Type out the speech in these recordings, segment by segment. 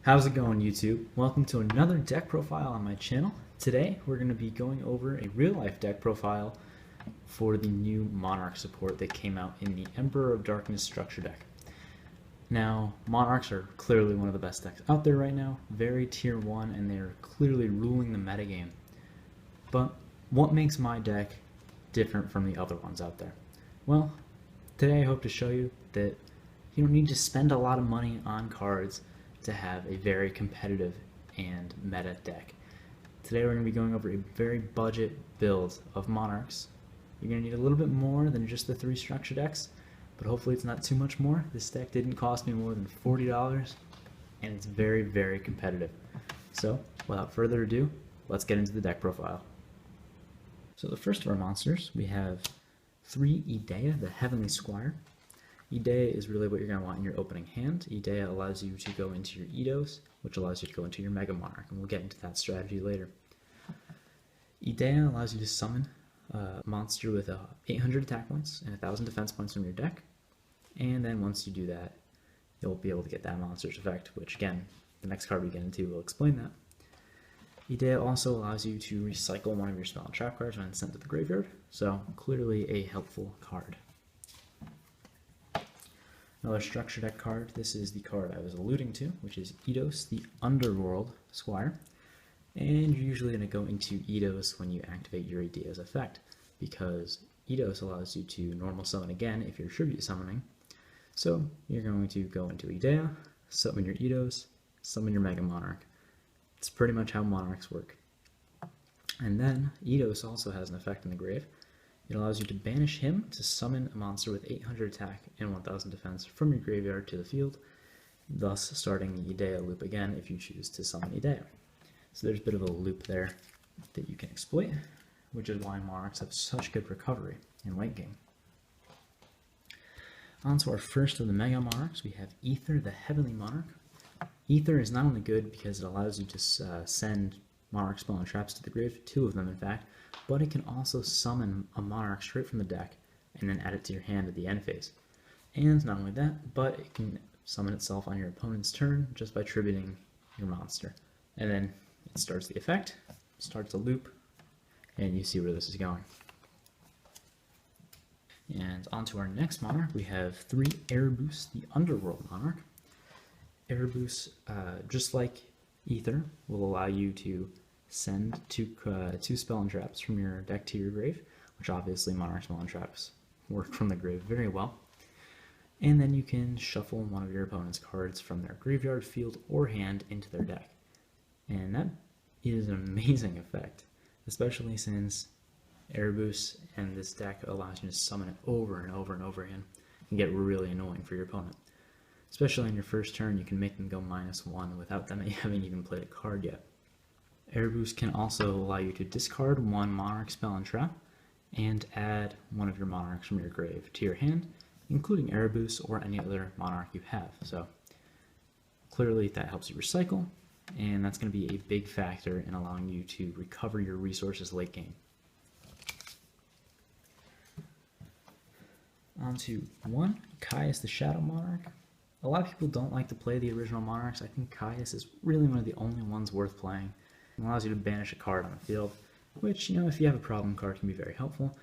How's it going, YouTube? Welcome to another deck profile on my channel. Today we're going to be going over a real-life deck profile for the new Monarch support that came out in the Emperor of Darkness structure deck. Now, Monarchs are clearly one of the best decks out there right now, very tier 1, and they're clearly ruling the metagame. But what makes my deck different from the other ones out there? Well, today I hope to show you that you don't need to spend a lot of money on cards to have a very competitive and meta deck. Today we're going to be going over a very budget build of Monarchs. You're going to need a little bit more than just the 3 structure decks, but hopefully it's not too much more. This deck didn't cost me more than $40, and it's very, very competitive. So, without further ado, let's get into the deck profile. So the first of our monsters, we have 3 Edea, the Heavenly Squire. Edea is really what you're going to want in your opening hand. Edea allows you to go into your Eidos, which allows you to go into your Mega Monarch, and we'll get into that strategy later. Edea allows you to summon a monster with 800 attack points and 1000 defense points from your deck, and then once you do that, you'll be able to get that monster's effect, which again, the next card we get into will explain that. Edea also allows you to recycle one of your spell and trap cards when sent to the graveyard, so clearly a helpful card. Another structure deck card, this is the card I was alluding to, which is Eidos, the Underworld Squire. And you're usually going to go into Eidos when you activate your Edea's effect, because Eidos allows you to normal summon again if you're tribute summoning. So you're going to go into Edea, summon your Eidos, summon your Mega Monarch. It's pretty much how Monarchs work. And then Eidos also has an effect in the grave. It allows you to banish him to summon a monster with 800 attack and 1000 defense from your graveyard to the field, thus starting the Edea loop again if you choose to summon Edea. So there's a bit of a loop there that you can exploit, which is why Monarchs have such good recovery in late game. On to our first of the Mega Monarchs, we have Ehther, the Heavenly Monarch. Ehther is not only good because it allows you to send Monarch spell and traps to the grave, 2 of them in fact, but it can also summon a Monarch straight from the deck and then add it to your hand at the end phase. And not only that, but it can summon itself on your opponent's turn just by tributing your monster. And then it starts the effect, starts a loop, and you see where this is going. And on to our next Monarch, we have 3 Erebus, the Underworld Monarch. Erebus, just like Ehther, will allow you to send 2 spell and traps from your deck to your grave, which obviously Monarch spell and traps work from the grave very well. And then you can shuffle one of your opponent's cards from their graveyard, field, or hand into their deck. And that is an amazing effect, especially since Erebus and this deck allows you to summon it over and over and over again. It can get really annoying for your opponent. Especially on your first turn, you can make them go -1 without them having even played a card yet. Erebus can also allow you to discard 1 Monarch spell and trap, and add one of your Monarchs from your grave to your hand, including Erebus or any other Monarch you have. So clearly that helps you recycle, and that's going to be a big factor in allowing you to recover your resources late game. On to 1, Caius the Shadow Monarch. A lot of people don't like to play the original Monarchs. I think Caius is really one of the only ones worth playing. It allows you to banish a card on the field, which, if you have a problem card, can be very helpful,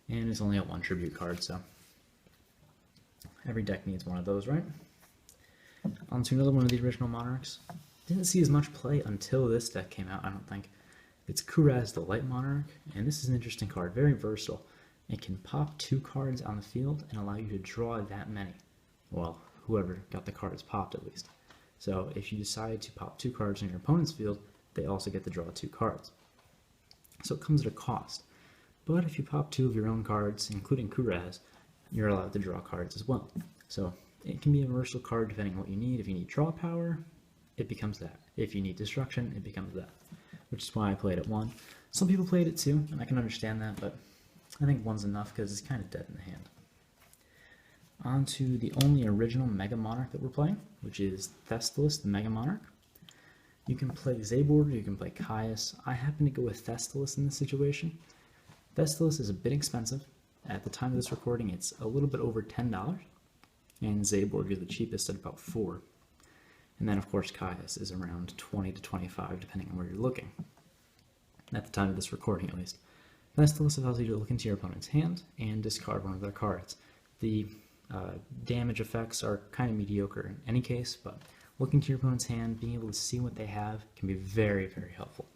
and it's only a 1 tribute card, so every deck needs one of those, right? On to another one of the original Monarchs. Didn't see as much play until this deck came out, I don't think. It's Kuraz, the Light Monarch, and this is an interesting card, very versatile. It can pop 2 cards on the field and allow you to draw that many. Well, whoever got the cards popped at least. So if you decide to pop 2 cards in your opponent's field, they also get to draw 2 cards. So it comes at a cost. But if you pop 2 of your own cards, including Kuraz, you're allowed to draw cards as well. So it can be a versatile card depending on what you need. If you need draw power, it becomes that. If you need destruction, it becomes that. Which is why I played it 1. Some people played it 2, and I can understand that, but I think 1's enough because it's kind of dead in the hand. On to the only original Mega Monarch that we're playing, which is Thestalos, the Mega Monarch. You can play Zabor, you can play Caius. I happen to go with Thestalos in this situation. Thestalos is a bit expensive. At the time of this recording, it's a little bit over $10, and Zabor is the cheapest at about $4. And then of course Caius is around 20 to 25 depending on where you're looking. At the time of this recording at least. Thestalos allows you to look into your opponent's hand and discard one of their cards. The damage effects are kind of mediocre in any case, but looking to your opponent's hand, being able to see what they have can be very, very helpful,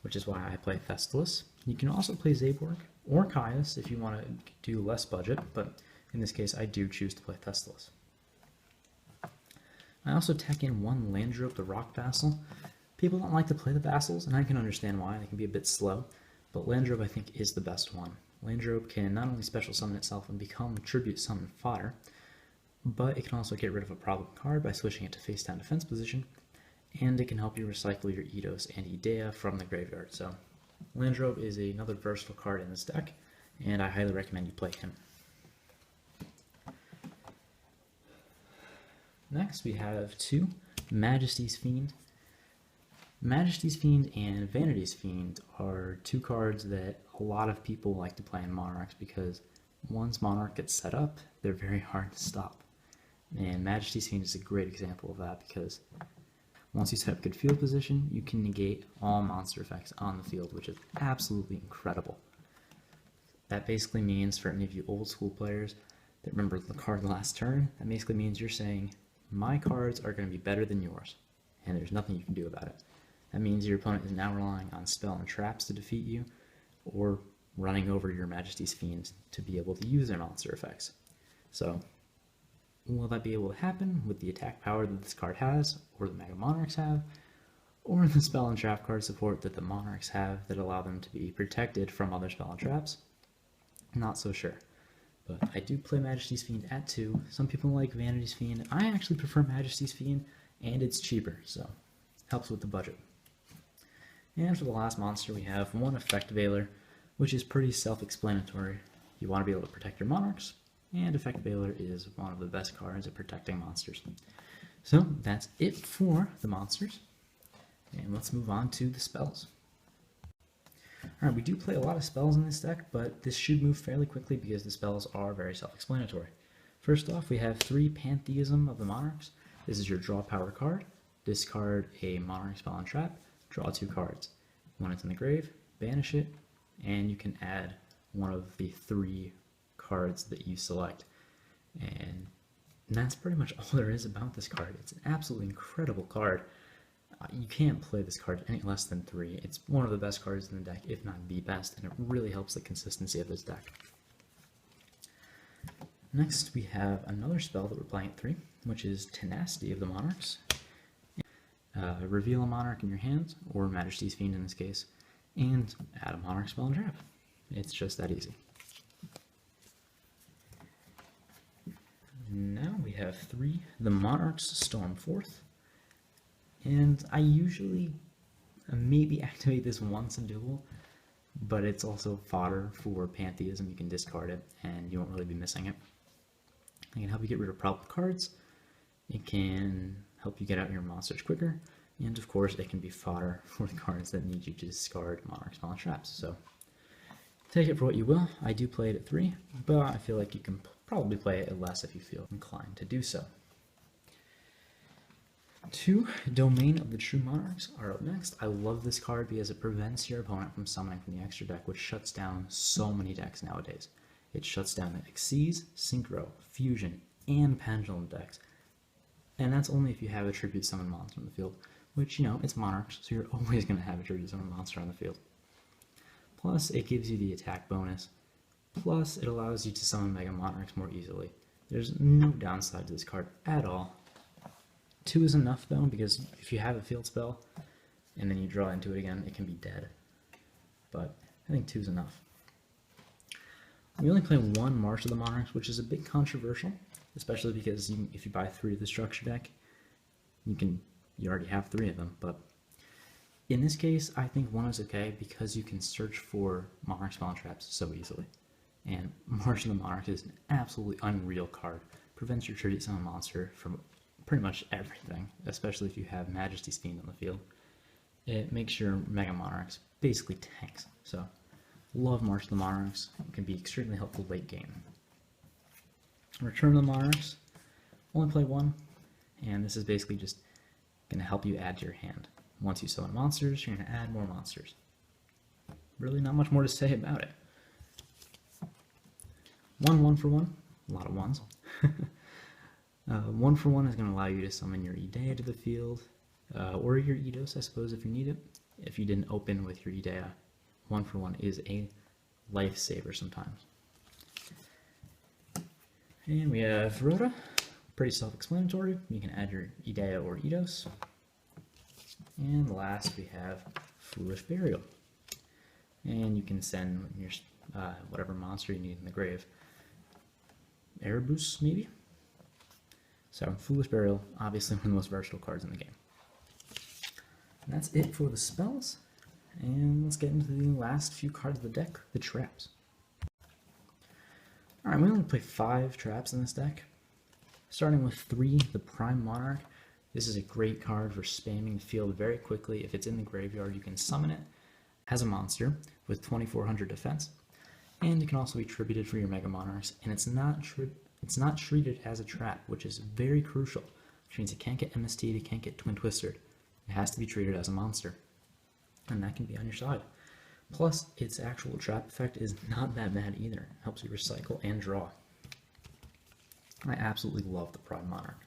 which is why I play Thestalos. You can also play Zaborg or Caius if you want to do less budget, but in this case I do choose to play Thestalos. I also tack in one Landrobe, the Rock Vassal. People don't like to play the Vassals, and I can understand why. They can be a bit slow, but Landrobe I think is the best one. Landrobe can not only special summon itself and become tribute summon fodder, but it can also get rid of a problem card by switching it to face down defense position, and it can help you recycle your Eidos and Edea from the graveyard. So Landrobe is another versatile card in this deck, and I highly recommend you play him. Next we have two Majesty's Fiend. Majesty's Fiend and Vanity's Fiend are two cards that a lot of people like to play in Monarchs because once Monarch gets set up, they're very hard to stop. And Majesty's Fiend is a great example of that because once you set up good field position, you can negate all monster effects on the field, which is absolutely incredible. That basically means, for any of you old school players that remember the card last turn, that basically means you're saying, my cards are going to be better than yours, and there's nothing you can do about it. That means your opponent is now relying on spell and traps to defeat you, or running over your Majesty's Fiend to be able to use their monster effects. So, will that be able to happen with the attack power that this card has, or the Mega Monarchs have, or the spell and trap card support that the Monarchs have that allow them to be protected from other spell and traps? Not so sure. But I do play Majesty's Fiend at 2. Some people like Vanity's Fiend. I actually prefer Majesty's Fiend, and it's cheaper, so helps with the budget. And for the last monster, we have one Effect Veiler, which is pretty self-explanatory. You want to be able to protect your Monarchs, and Effect Veiler is one of the best cards at protecting monsters. So that's it for the monsters, and let's move on to the spells. Alright, we do play a lot of spells in this deck, but this should move fairly quickly because the spells are very self-explanatory. First off, we have 3 Pantheism of the Monarchs. This is your draw power card. Discard a Monarch spell and trap, draw 2 cards. When it's in the grave, banish it, and you can add one of the 3 cards that you select. And that's pretty much all there is about this card. It's an absolutely incredible card. You can't play this card any less than 3. It's one of the best cards in the deck, if not the best, and it really helps the consistency of this deck. Next, we have another spell that we're playing at 3, which is Tenacity of the Monarchs. Reveal a Monarch in your hand, or Majesty's Fiend in this case, and add a Monarch spell and trap. It's just that easy. Now we have 3, the Monarchs Stormforth. And I usually maybe activate this once a duel, but it's also fodder for Pantheism. You can discard it, and you won't really be missing it. It can help you get rid of problem cards. It can help you get out your monsters quicker, and of course, it can be fodder for the cards that need you to discard Monarch spell and traps. So take it for what you will. I do play it at 3, but I feel like you can probably play it at less if you feel inclined to do so. 2, Domain of the True Monarchs are up next. I love this card because it prevents your opponent from summoning from the extra deck, which shuts down so many decks nowadays. It shuts down the Xyz, Synchro, Fusion, and Pendulum decks. And that's only if you have a Tribute Summon monster on the field, which, you know, it's Monarchs, so you're always going to have a Tribute Summon monster on the field. Plus, it gives you the attack bonus. Plus, it allows you to summon Mega Monarchs more easily. There's no downside to this card at all. 2 is enough though, because if you have a field spell and then you draw into it again, it can be dead. But I think 2 is enough. We only play 1 March of the Monarchs, which is a bit controversial, especially because if you buy 3 of the structure deck, you already have 3 of them. But in this case, I think 1 is okay because you can search for Monarch spell and traps so easily. And March of the Monarchs is an absolutely unreal card. Prevents your tribute summon monster from pretty much everything, especially if you have Majesty's Fiend on the field. It makes your Mega Monarchs basically tanks. So, love March of the Monarchs. It can be extremely helpful late game. Return of the Monarchs. Only play 1, and this is basically just going to help you add to your hand. Once you summon monsters, you're going to add more monsters. Really not much more to say about it. 1 for 1, a lot of ones. 1 for 1 is going to allow you to summon your Edea to the field, or your Eidos, I suppose, if you need it. If you didn't open with your Edea, 1 for 1 is a lifesaver sometimes. And we have Rhoda, pretty self-explanatory. You can add your Edea or Eidos. And last we have Foolish Burial. And you can send your whatever monster you need in the grave. Erebus, maybe? So, Foolish Burial, obviously one of the most versatile cards in the game. And that's it for the spells. And let's get into the last few cards of the deck, the traps. Alright, we only play 5 traps in this deck. Starting with 3, the Prime Monarch. This is a great card for spamming the field very quickly. If it's in the graveyard, you can summon it as a monster with 2400 defense. And it can also be tributed for your Mega Monarchs, and it's not treated as a trap, which is very crucial, which means it can't get MST'd, it can't get Twin Twistered. It has to be treated as a monster, and that can be on your side. Plus, its actual trap effect is not that bad either. It helps you recycle and draw. I absolutely love the Prime Monarch.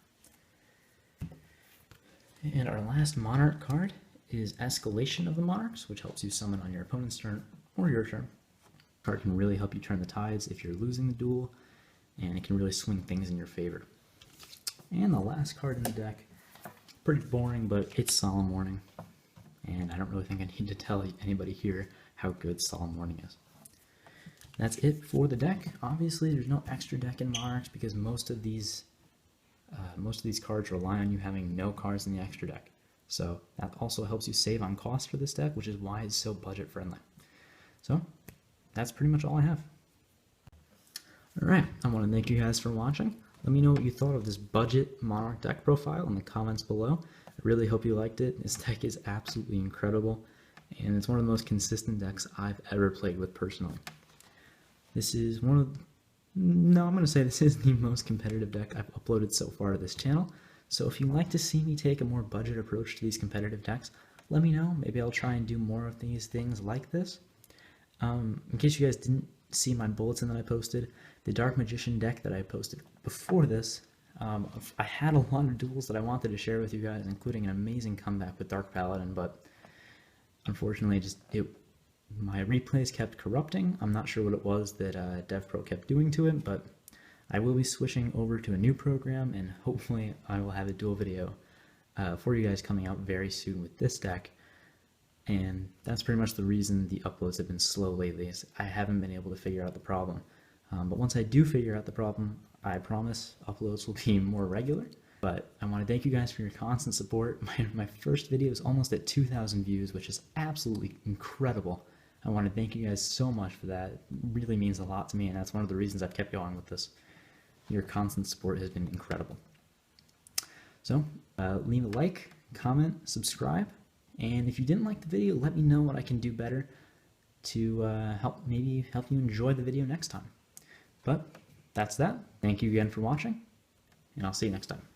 And our last Monarch card is Escalation of the Monarchs, which helps you summon on your opponent's turn or your turn. The card can really help you turn the tides if you're losing the duel, and it can really swing things in your favor. And the last card in the deck, pretty boring, but it's Solemn Warning. And I don't really think I need to tell anybody here how good Solemn Warning is. That's it for the deck. Obviously, there's no extra deck in Monarchs because most of these cards rely on you having no cards in the extra deck. So that also helps you save on cost for this deck, which is why it's so budget friendly. So that's pretty much all I have. Alright, I want to thank you guys for watching. Let me know what you thought of this budget Monarch deck profile in the comments below. I really hope you liked it. This deck is absolutely incredible, and it's one of the most consistent decks I've ever played with personally. This is I'm going to say this is the most competitive deck I've uploaded so far to this channel. So if you'd like to see me take a more budget approach to these competitive decks, let me know. Maybe I'll try and do more of these things like this. In case you guys didn't see my bulletin that I posted, the Dark Magician deck that I posted before this, I had a lot of duels that I wanted to share with you guys, including an amazing comeback with Dark Paladin, but unfortunately my replays kept corrupting. I'm not sure what it was that DevPro kept doing to it, but I will be switching over to a new program, and hopefully I will have a duel video for you guys coming out very soon with this deck. And that's pretty much the reason the uploads have been slow lately, is I haven't been able to figure out the problem. But once I do figure out the problem, I promise uploads will be more regular. But I want to thank you guys for your constant support. My first video is almost at 2,000 views, which is absolutely incredible. I want to thank you guys so much for that. It really means a lot to me, and that's one of the reasons I've kept going with this. Your constant support has been incredible. So, leave a like, comment, subscribe, and if you didn't like the video, let me know what I can do better to help you enjoy the video next time. But that's that. Thank you again for watching, and I'll see you next time.